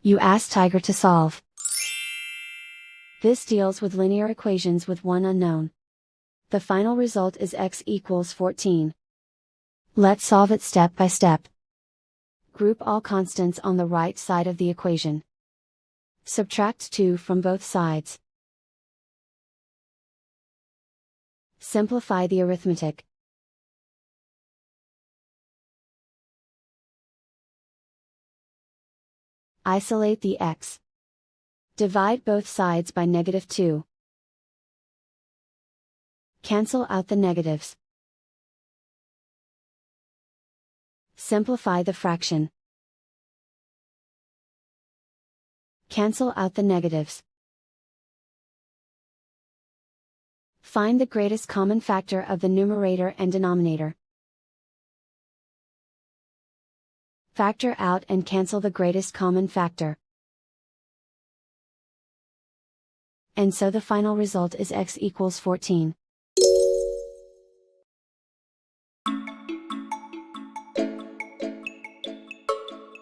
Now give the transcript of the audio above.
You ask Tiger to solve. This deals with linear equations with one unknown. The final result is x equals 14. Let's solve it step by step. Group all constants on the right side of the equation. Subtract 2 from both sides. Simplify the arithmetic. Isolate the x. Divide both sides by -2. Cancel out the negatives. Simplify the fraction. Cancel out the negatives. Find the greatest common factor of the numerator and denominator. Factor out and cancel the greatest common factor. And so the final result is x equals 14.